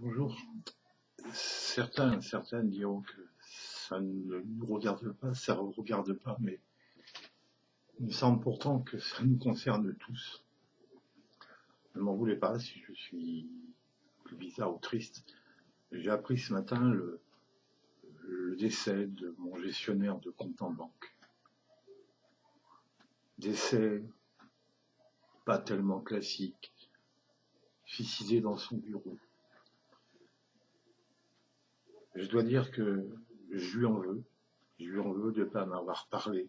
Bonjour. Certains diront que ça ne nous regarde pas, ça ne regarde pas, mais il me semble pourtant que ça nous concerne tous. Ne m'en voulez pas si je suis plus bizarre ou triste. J'ai appris ce matin le décès de mon gestionnaire de compte en banque. Décès pas tellement classique, suicidé dans son bureau. Je dois dire que je lui en veux de ne pas m'avoir parlé,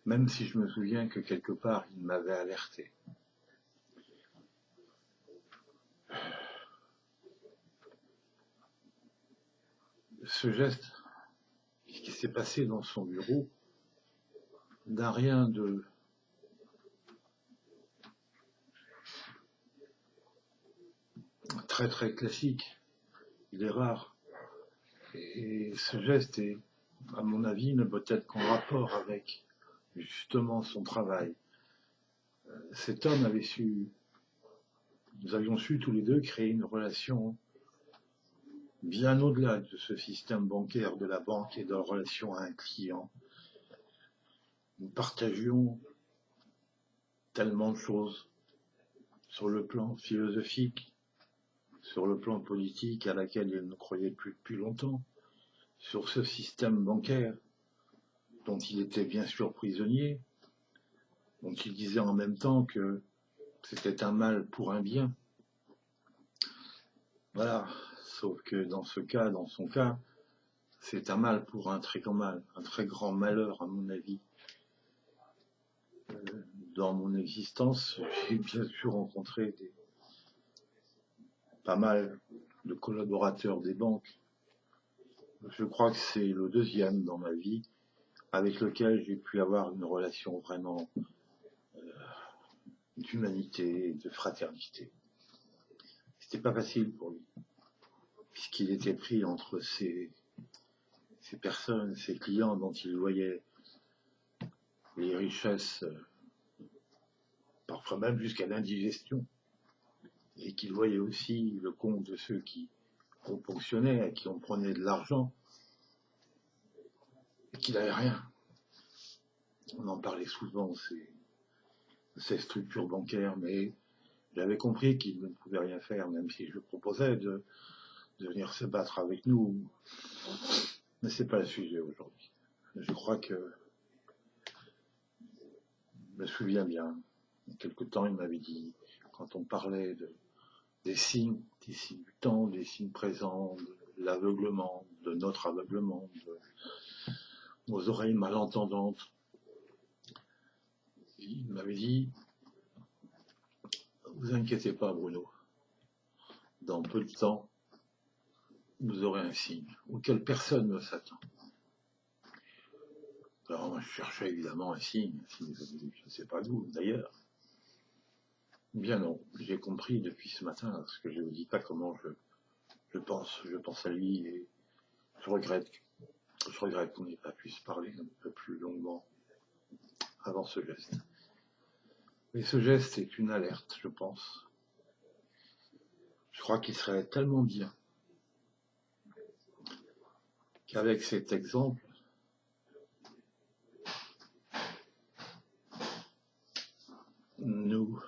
même si je me souviens que quelque part il m'avait alerté. Ce geste, ce qui s'est passé dans son bureau, n'a rien de très très classique. Il est rare. Et ce geste est, à mon avis, ne peut être qu'en rapport avec justement son travail. Cet homme avait su, nous avions su tous les deux créer une relation bien au-delà de ce système bancaire de la banque et de la relation à un client. Nous partagions tellement de choses sur le plan philosophique, sur le plan politique à laquelle il ne croyait plus depuis longtemps, sur ce système bancaire dont il était bien sûr prisonnier, dont il disait en même temps que c'était un mal pour un bien. Voilà, sauf que dans son cas, c'est un mal pour un très grand mal, un très grand malheur à mon avis. Dans mon existence, j'ai bien sûr rencontré pas mal de collaborateurs des banques. Je crois que c'est le deuxième dans ma vie avec lequel j'ai pu avoir une relation vraiment d'humanité, de fraternité. C'était pas facile pour lui, puisqu'il était pris entre ces personnes, ces clients dont il voyait les richesses, parfois même jusqu'à l'indigestion, et qu'il voyait aussi le compte de ceux qu'on ponctionnait, à qui on prenait de l'argent, et qu'il n'avait rien. On en parlait souvent, ces structures bancaires, mais j'avais compris qu'il ne pouvait rien faire, même si je proposais de venir se battre avec nous. Mais c'est pas le sujet aujourd'hui. Je crois que, je me souviens bien, il y a quelque temps, il m'avait dit, quand on parlait des signes du temps, des signes présents, de l'aveuglement, de notre aveuglement, de nos oreilles malentendantes, il m'avait dit, vous inquiétez pas Bruno, dans peu de temps, vous aurez un signe auquel personne ne s'attend. Alors moi je cherchais évidemment un signe, je ne sais pas d'où d'ailleurs. Bien non, j'ai compris depuis ce matin, parce que je ne vous dis pas comment je pense à lui et je regrette qu'on n'ait pas pu se parler un peu plus longuement avant ce geste. Mais ce geste est une alerte, je pense. Je crois qu'il serait tellement bien qu'avec cet exemple, nous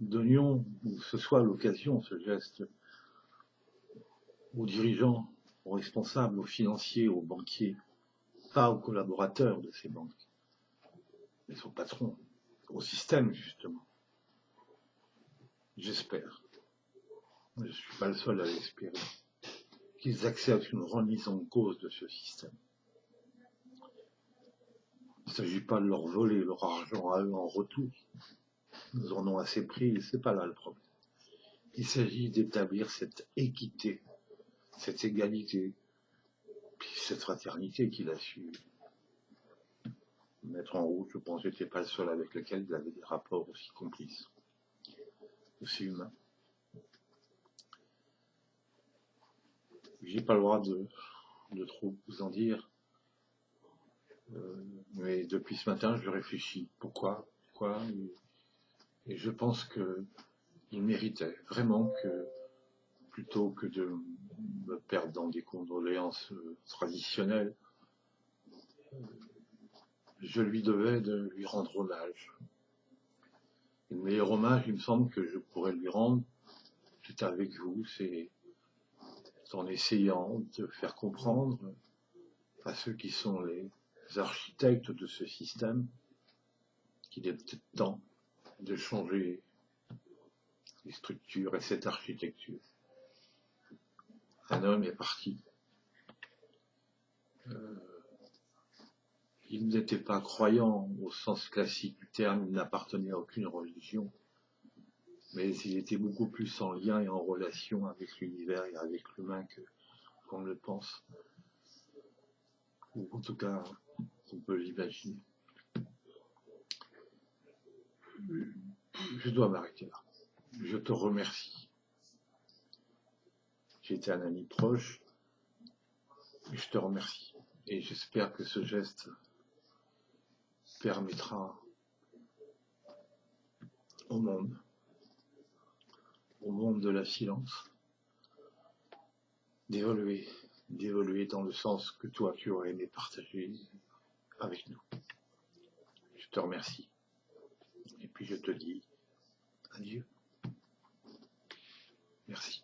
donnions, ou ce soit l'occasion, ce geste, aux dirigeants, aux responsables, aux financiers, aux banquiers, pas aux collaborateurs de ces banques, mais aux patrons, au système justement. J'espère, je ne suis pas le seul à l'espérer, qu'ils acceptent une remise en cause de ce système. Il ne s'agit pas de leur voler leur argent à eux en retour. Nous en avons assez pris, c'est pas là le problème. Il s'agit d'établir cette équité, cette égalité, puis cette fraternité qu'il a su mettre en route. Je pense que j'étais pas le seul avec lequel il avait des rapports aussi complices, aussi humains. J'ai pas le droit de trop vous en dire, mais depuis ce matin je réfléchis. Pourquoi et je pense que il méritait vraiment que, plutôt que de me perdre dans des condoléances traditionnelles, je lui devais de lui rendre hommage. Et le meilleur hommage, il me semble, que je pourrais lui rendre, c'est avec vous, c'est en essayant de faire comprendre à ceux qui sont les architectes de ce système qu'il est peut-être temps de changer les structures et cette architecture. Un homme est parti. Il n'était pas croyant au sens classique du terme, il n'appartenait à aucune religion, mais il était beaucoup plus en lien et en relation avec l'univers et avec l'humain qu'on ne le pense, ou en tout cas on peut l'imaginer. Je dois m'arrêter là. Je te remercie. J'étais un ami proche, je te remercie. Et j'espère que ce geste permettra au monde de la silence, d'évoluer dans le sens que toi tu aurais aimé partager avec nous. Je te remercie. Et puis je te dis adieu. Merci.